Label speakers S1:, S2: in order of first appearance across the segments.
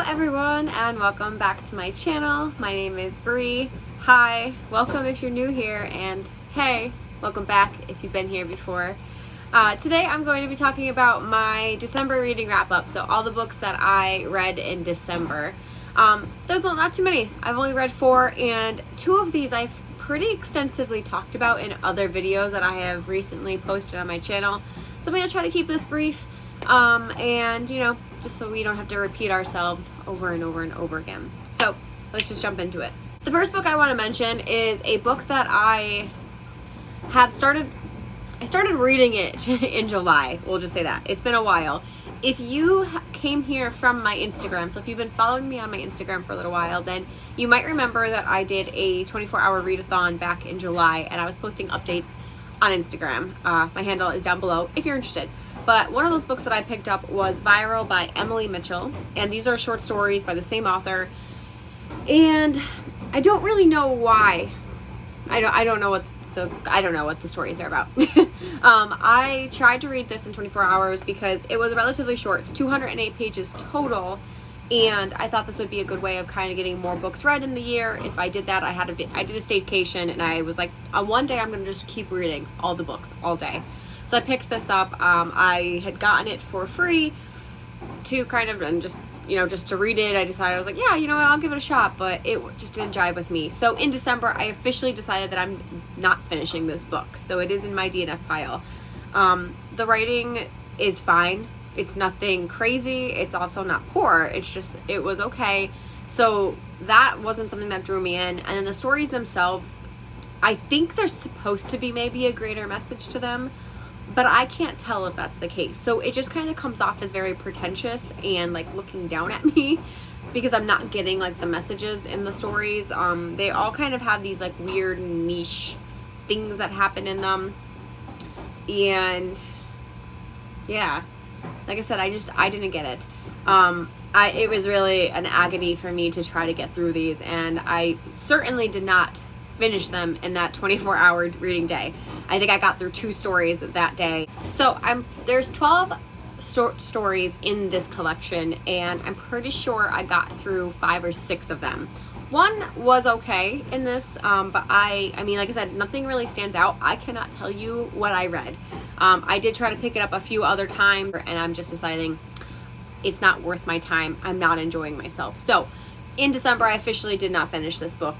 S1: everyone, and welcome back to my channel. My name is Bree. Hi, welcome if you're new here, and hey, welcome back if you've been here before. Today I'm going to be talking about my December reading wrap-up, so all the books that I read in December. There's not too many. I've only read 4, and 2 of these I've pretty extensively talked about in other videos that I have recently posted on my channel. So I'm going to try to keep this brief, and just so we don't have to repeat ourselves over and over and over again. So let's just jump into it. The first book I want to mention is a book that I started reading it in July. We'll just say that. It's been a while. If you came here from my Instagram, so if you've been following me on my Instagram for a little while, then you might remember that I did a 24-hour readathon back in July, and I was posting updates on Instagram. My handle is down below if you're interested. But one of those books that I picked up was Viral by Emily Mitchell, and these are short stories by the same author. And I don't really know why. I don't know what the stories are about. I tried to read this in 24 hours because it was relatively short. It's 208 pages total, and I thought this would be a good way of kind of getting more books read in the year. If I did that, I did a staycation, and I was like, on one day I'm going to just keep reading all the books all day. So I picked this up. I had gotten it for free to kind of, and just to read it. I decided, I was like, yeah, I'll give it a shot, but it just didn't jive with me. So in December, I officially decided that I'm not finishing this book. So it is in my DNF pile. The writing is fine. It's nothing crazy. It's also not poor. It was okay. So that wasn't something that drew me in. And then the stories themselves, I think there's supposed to be maybe a greater message to them, but I can't tell if that's the case. So it just kind of comes off as very pretentious and like looking down at me because I'm not getting like the messages in the stories. They all kind of have these like weird niche things that happen in them. And yeah, like I said, I didn't get it. It was really an agony for me to try to get through these, and I certainly did not finish them in that 24-hour reading day. I think I got through 2 stories that day. So there's 12 short stories in this collection, and I'm pretty sure I got through 5 or 6 of them. One was okay in this, but I mean, like I said, nothing really stands out. I cannot tell you what I read. I did try to pick it up a few other times, and I'm just deciding it's not worth my time. I'm not enjoying myself. So in December, I officially did not finish this book,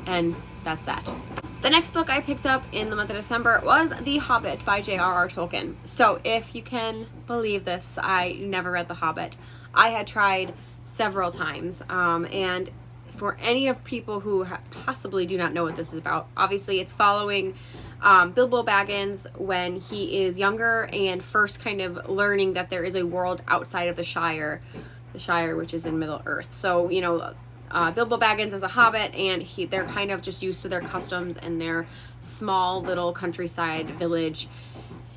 S1: and that's that. The next book I picked up in the month of December was The Hobbit by J.R.R. Tolkien. So if you can believe this, I never read The Hobbit. I had tried several times, and for any of people who possibly do not know what this is about, obviously it's following Bilbo Baggins when he is younger and first kind of learning that there is a world outside of the Shire which is in Middle Earth. So, Bilbo Baggins is a hobbit, and they're kind of just used to their customs and their small little countryside village,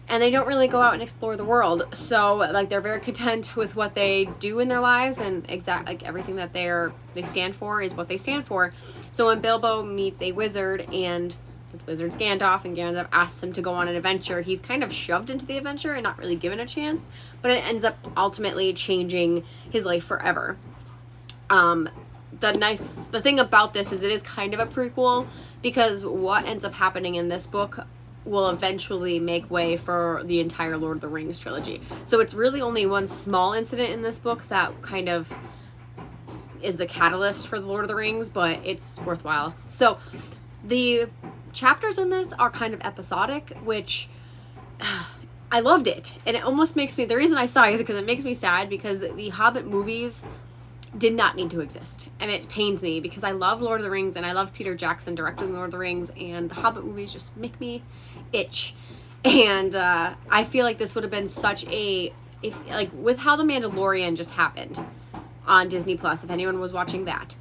S1: and they don't really go out and explore the world. So like they're very content with what they do in their lives, and everything that they stand for is what they stand for. So when Bilbo meets a wizard, and the wizard's Gandalf, and Gandalf asks him to go on an adventure, he's kind of shoved into the adventure and not really given a chance, but it ends up ultimately changing his life forever. The thing about this is it is kind of a prequel, because what ends up happening in this book will eventually make way for the entire Lord of the Rings trilogy. So it's really only one small incident in this book that kind of is the catalyst for the Lord of the Rings, but it's worthwhile. So the chapters in this are kind of episodic, which I loved it. And it almost makes me, the reason I saw it is because it makes me sad, because the Hobbit movies did not need to exist, and it pains me because I love Lord of the Rings and I love Peter Jackson directing Lord of the Rings, and the Hobbit movies just make me itch. And I feel like this would have been such with how The Mandalorian just happened on Disney Plus, if anyone was watching that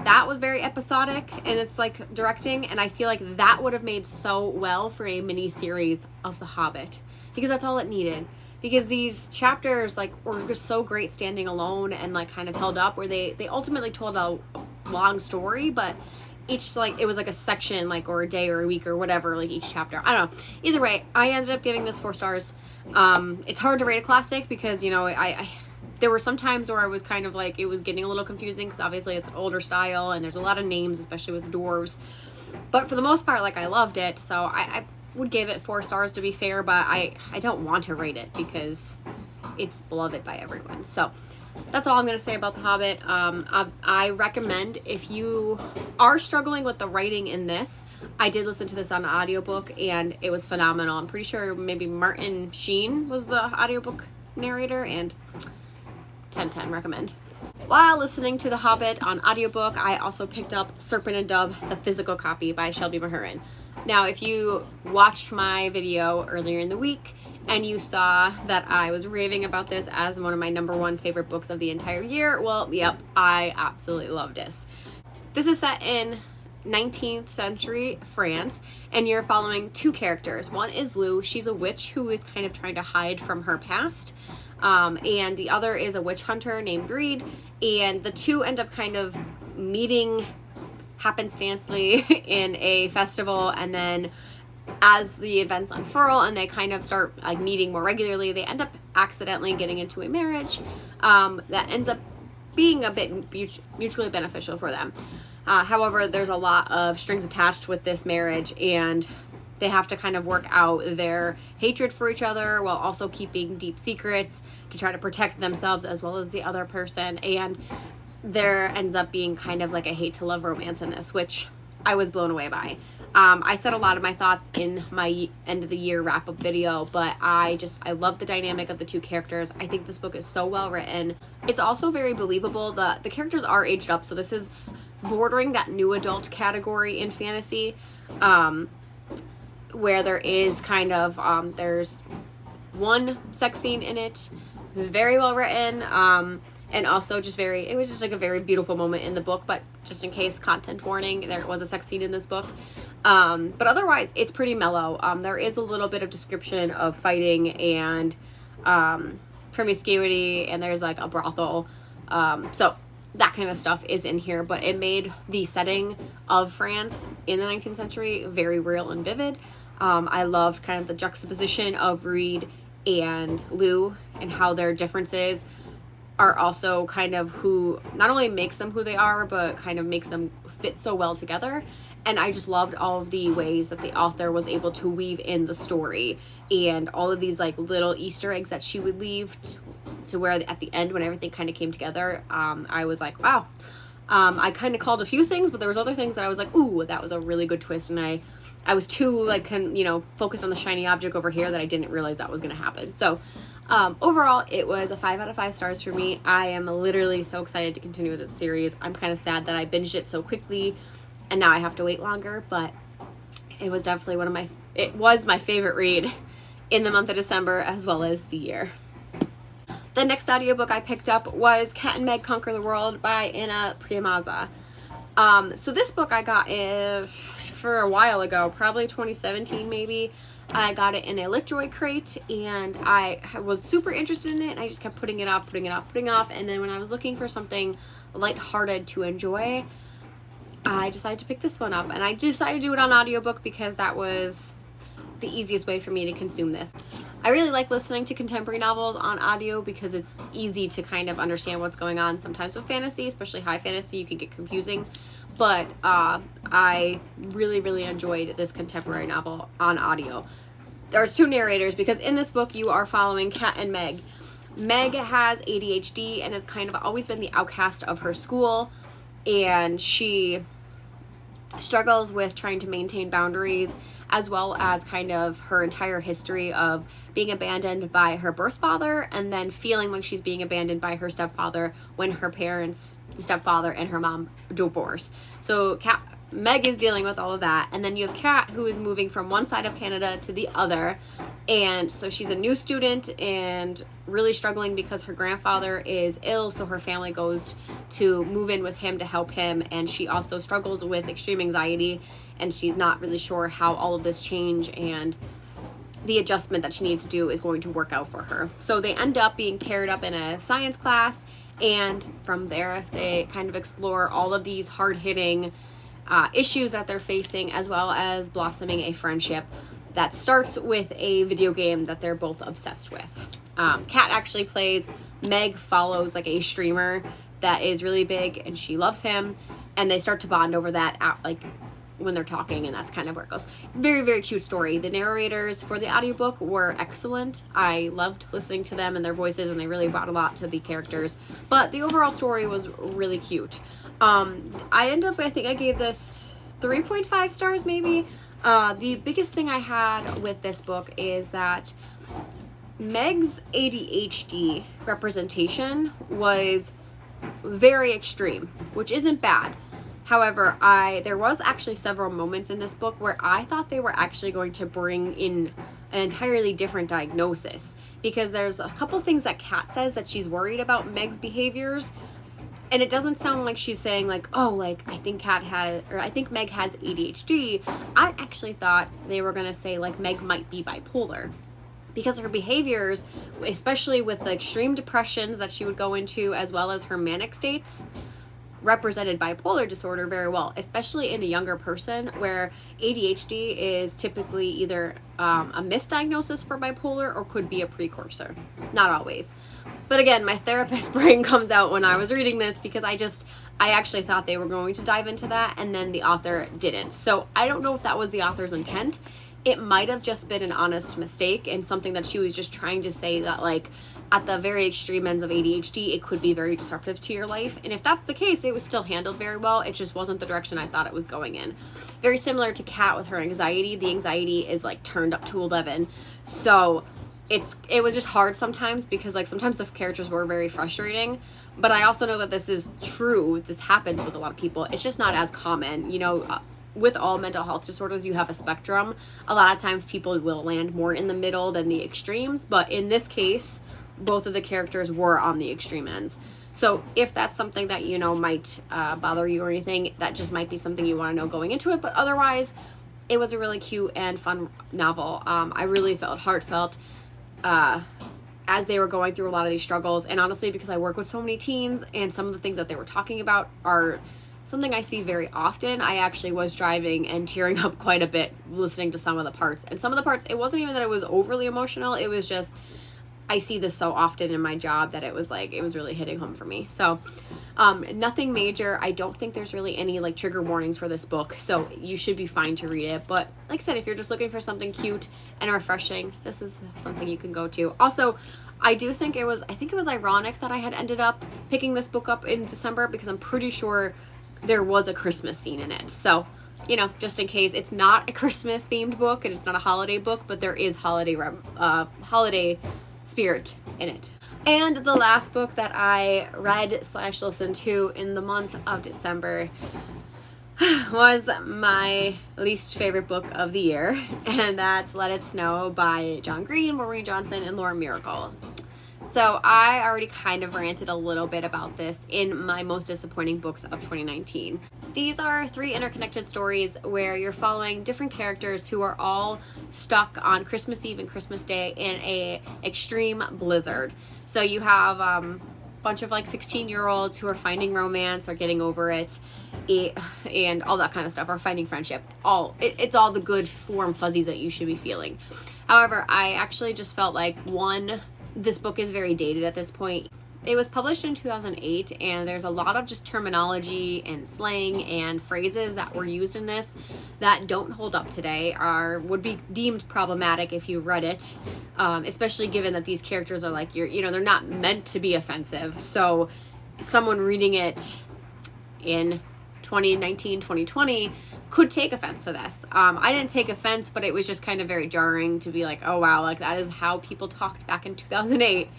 S1: was very episodic, and it's like directing, and I feel like that would have made so well for a mini series of The Hobbit, because that's all it needed. Because these chapters were just so great standing alone, and kind of held up, where they ultimately told a long story, but each it was a section or a day or a week or whatever, each chapter. I don't know. Either way, I ended up giving this 4 stars. It's hard to rate a classic because I there were some times where I was kind of like, it was getting a little confusing because obviously it's an older style and there's a lot of names, especially with dwarves. But for the most part, like, I loved it. So I would give it 4 stars to be fair, but I don't want to rate it because it's beloved by everyone. So that's all I'm going to say about The Hobbit. I recommend, if you are struggling with the writing in this, I did listen to this on an audiobook and it was phenomenal. I'm pretty sure maybe Martin Sheen was the audiobook narrator, and 10/10 recommend. While listening to The Hobbit on audiobook, I also picked up Serpent and Dove, the physical copy by Shelby Mahurin. Now, if you watched my video earlier in the week and you saw that I was raving about this as one of my #1 favorite books of the entire year, well, yep, I absolutely love this. This is set in 19th century France, and you're following 2 characters. One is Lou. She's a witch who is kind of trying to hide from her past. And the other is a witch hunter named Reed, and the 2 end up kind of meeting happenstancely in a festival, and then as the events unfurl and they kind of start like meeting more regularly, they end up accidentally getting into a marriage that ends up being a bit mutually beneficial for them. However, there's a lot of strings attached with this marriage, and they have to kind of work out their hatred for each other while also keeping deep secrets to try to protect themselves as well as the other person. And there ends up being kind of like a hate to love romance in this, which I was blown away by. I said a lot of my thoughts in my end of the year wrap up video, but I love the dynamic of the 2 characters. I think this book is so well written. It's also very believable. The characters are aged up, so this is bordering that new adult category in fantasy, where there is kind of, there's one sex scene in it, very well written, and also it was just like a very beautiful moment in the book, but just in case, content warning, there was a sex scene in this book. But otherwise, it's pretty mellow. There is a little bit of description of fighting and promiscuity, and there's like a brothel. So that kind of stuff is in here, but it made the setting of France in the 19th century very real and vivid. I loved kind of the juxtaposition of Reed and Lou and how their differences are also kind of who not only makes them who they are, but kind of makes them fit so well together. And I just loved all of the ways that the author was able to weave in the story and all of these like little Easter eggs that she would leave to where at the end, when everything kind of came together, I was like, wow. I kind of called a few things, but there was other things that I was like, ooh, that was a really good twist. And I was too like, focused on the shiny object over here that I didn't realize that was going to happen. So overall, it was a 5 out of 5 stars for me. I am literally so excited to continue with this series. I'm kind of sad that I binged it so quickly and now I have to wait longer, but it was definitely it was my favorite read in the month of December as well as the year. The next audiobook I picked up was Cat and Meg Conquer the World by Anna Priamazza. So this book I got for a while ago, probably 2017 maybe. I got it in a LitJoy crate, and I was super interested in it, and I just kept putting it off, and then when I was looking for something lighthearted to enjoy, I decided to pick this one up, and I decided to do it on audiobook because that was the easiest way for me to consume this. I really like listening to contemporary novels on audio because it's easy to kind of understand what's going on. Sometimes with fantasy, especially high fantasy, you can get confusing. But I really, really enjoyed this contemporary novel on audio. There's 2 narrators because in this book you are following Cat and Meg. Meg has ADHD and has kind of always been the outcast of her school, and she struggles with trying to maintain boundaries as well as kind of her entire history of being abandoned by her birth father and then feeling like she's being abandoned by her stepfather when her parents, the stepfather and her mom, divorce. So Meg is dealing with all of that, and then you have Kat, who is moving from one side of Canada to the other, and so she's a new student and really struggling because her grandfather is ill, so her family goes to move in with him to help him, and she also struggles with extreme anxiety, and she's not really sure how all of this change and the adjustment that she needs to do is going to work out for her. So they end up being paired up in a science class, and from there they kind of explore all of these hard-hitting issues that they're facing, as well as blossoming a friendship that starts with a video game that they're both obsessed with. Kat actually plays Meg follows like a streamer that is really big, and she loves him, and they start to bond over that like when they're talking, and that's kind of where it goes. Very, very cute story. The narrators for the audiobook were excellent. I loved listening to them and their voices, and they really brought a lot to the characters. But the overall story was really cute. I think I gave this 3.5 stars maybe. The biggest thing I had with this book is that Meg's ADHD representation was very extreme, which isn't bad. However, there was actually several moments in this book where I thought they were actually going to bring in an entirely different diagnosis, because there's a couple things that Kat says that she's worried about Meg's behaviors, and it doesn't sound like she's saying like, oh, like I think Meg has ADHD. I actually thought they were gonna say like Meg might be bipolar, because her behaviors, especially with the extreme depressions that she would go into, as well as her manic states, represented bipolar disorder very well, especially in a younger person, where ADHD is typically either a misdiagnosis for bipolar or could be a precursor. Not always. But again, my therapist brain comes out when I was reading this, because I actually thought they were going to dive into that, and then the author didn't. So I don't know if that was the author's intent. It might have just been an honest mistake and something that she was just trying to say, that like at the very extreme ends of ADHD, it could be very disruptive to your life. And if that's the case, it was still handled very well. It just wasn't the direction I thought it was going in. Very similar to Kat with her anxiety. The anxiety is like turned up to 11. So it was just hard sometimes, because like sometimes the characters were very frustrating. But I also know that this is true. This happens with a lot of people. It's just not as common, with all mental health disorders, you have a spectrum. A lot of times people will land more in the middle than the extremes, but in this case, both of the characters were on the extreme ends. So if that's something that might bother you or anything, that just might be something you want to know going into it. But otherwise, it was a really cute and fun novel. I really felt heartfelt as they were going through a lot of these struggles. And honestly, because I work with so many teens, and some of the things that they were talking about are something I see very often, I actually was driving and tearing up quite a bit listening to some of the parts. And some of the parts, it wasn't even that it was overly emotional. It was just, I see this so often in my job that it was really hitting home for me. So nothing major. I don't think there's really any like trigger warnings for this book, so you should be fine to read it. But like I said, if you're just looking for something cute and refreshing, this is something you can go to. Also, I think it was ironic that I had ended up picking this book up in December, because I'm pretty sure there was a Christmas scene in it. So, just in case, it's not a Christmas themed book and it's not a holiday book, but there is holiday spirit in it. And the last book that I read/listened to in the month of December was my least favorite book of the year, and that's Let It Snow by John Green, Maureen Johnson, and Laura Miracle. So I already kind of ranted a little bit about this in my most disappointing books of 2019. These are 3 interconnected stories where you're following different characters who are all stuck on Christmas Eve and Christmas Day in a extreme blizzard. So you have a bunch of like 16-year-olds who are finding romance or getting over it, and all that kind of stuff, or finding friendship. It's all the good warm fuzzies that you should be feeling. However, I actually just felt like, this book is very dated at this point. It was published in 2008, and there's a lot of just terminology and slang and phrases that were used in this that don't hold up today, would be deemed problematic if you read it, especially given that these characters are like, they're not meant to be offensive. So someone reading it in 2019, 2020 could take offense to this. I didn't take offense, but it was just kind of very jarring to be like, oh wow, like that is how people talked back in 2008.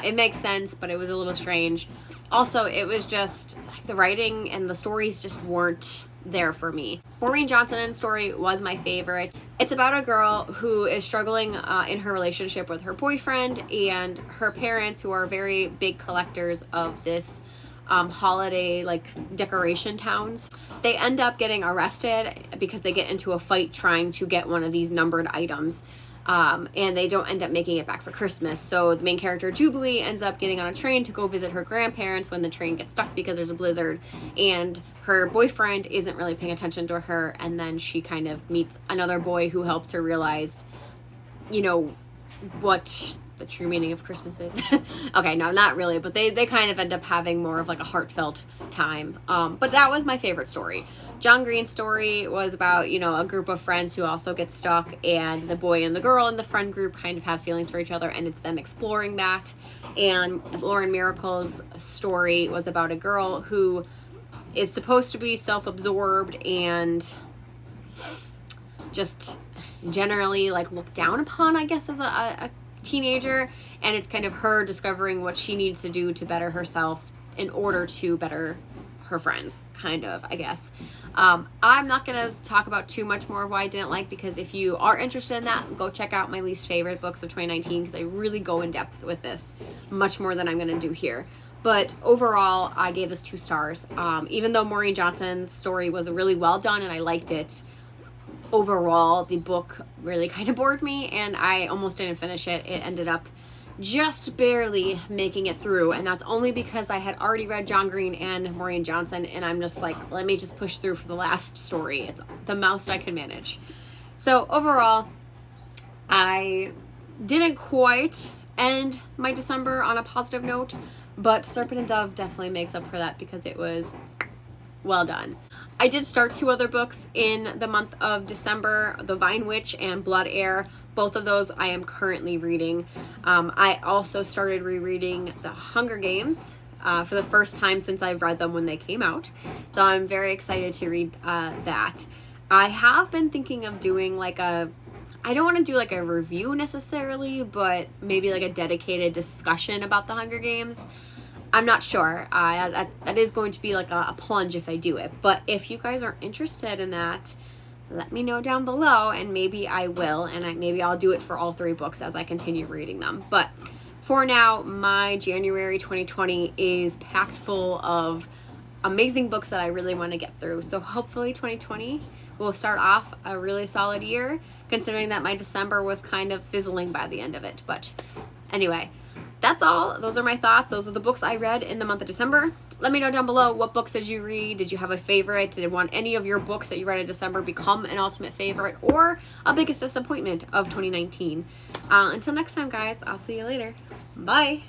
S1: It makes sense, but it was a little strange. Also, it was just like the writing and the stories just weren't there for me. Maureen Johnson's story was my favorite. It's about a girl who is struggling in her relationship with her boyfriend and her parents, who are very big collectors of this holiday like decoration towns. They end up getting arrested because they get into a fight trying to get one of these numbered items, and they don't end up making it back for Christmas. So the main character, Jubilee, ends up getting on a train to go visit her grandparents when the train gets stuck because there's a blizzard, and her boyfriend isn't really paying attention to her, and then she kind of meets another boy who helps her realize what the true meaning of Christmas is. Okay, no, not really, but they kind of end up having more of like a heartfelt time. But that was my favorite story. John Green's story was about, you know, a group of friends who also get stuck, and the boy and the girl in the friend group kind of have feelings for each other, and it's them exploring that. And Lauren Miracle's story was about a girl who is supposed to be self-absorbed and just generally like looked down upon, I guess, as a teenager, and it's kind of her discovering what she needs to do to better herself in order to better her friends, kind of, I guess. I'm not going to talk about too much more of why I didn't like, because if you are interested in that, go check out my least favorite books of 2019, because I really go in depth with this, much more than I'm going to do here. But overall, I gave this 2 stars. Even though Maureen Johnson's story was really well done and I liked it, overall, the book really kind of bored me, and I almost didn't finish it. It ended up just barely making it through, and that's only because I had already read John Green and Maureen Johnson, and I'm just like, let me just push through for the last story. It's the most I can manage. So overall, I didn't quite end my December on a positive note, but Serpent and Dove definitely makes up for that because it was well done. I did start 2 other books in the month of December, The Vine Witch and Blood Heir. Both of those I am currently reading. I also started rereading The Hunger Games for the first time since I've read them when they came out. So I'm very excited to read that. I have been thinking of doing like I don't want to do like a review necessarily, but maybe like a dedicated discussion about The Hunger Games. I'm not sure. That is going to be like a plunge if I do it. But if you guys are interested in that, let me know down below, and maybe I will, and maybe I'll do it for all 3 books as I continue reading them. But for now, my January 2020 is packed full of amazing books that I really want to get through. So hopefully 2020 will start off a really solid year, considering that my December was kind of fizzling by the end of it. But anyway, that's all. Those are my thoughts. Those are the books I read in the month of December. Let me know down below, what books did you read? Did you have a favorite? Did you want any of your books that you read in December become an ultimate favorite or a biggest disappointment of 2019? Until next time, guys, I'll see you later. Bye.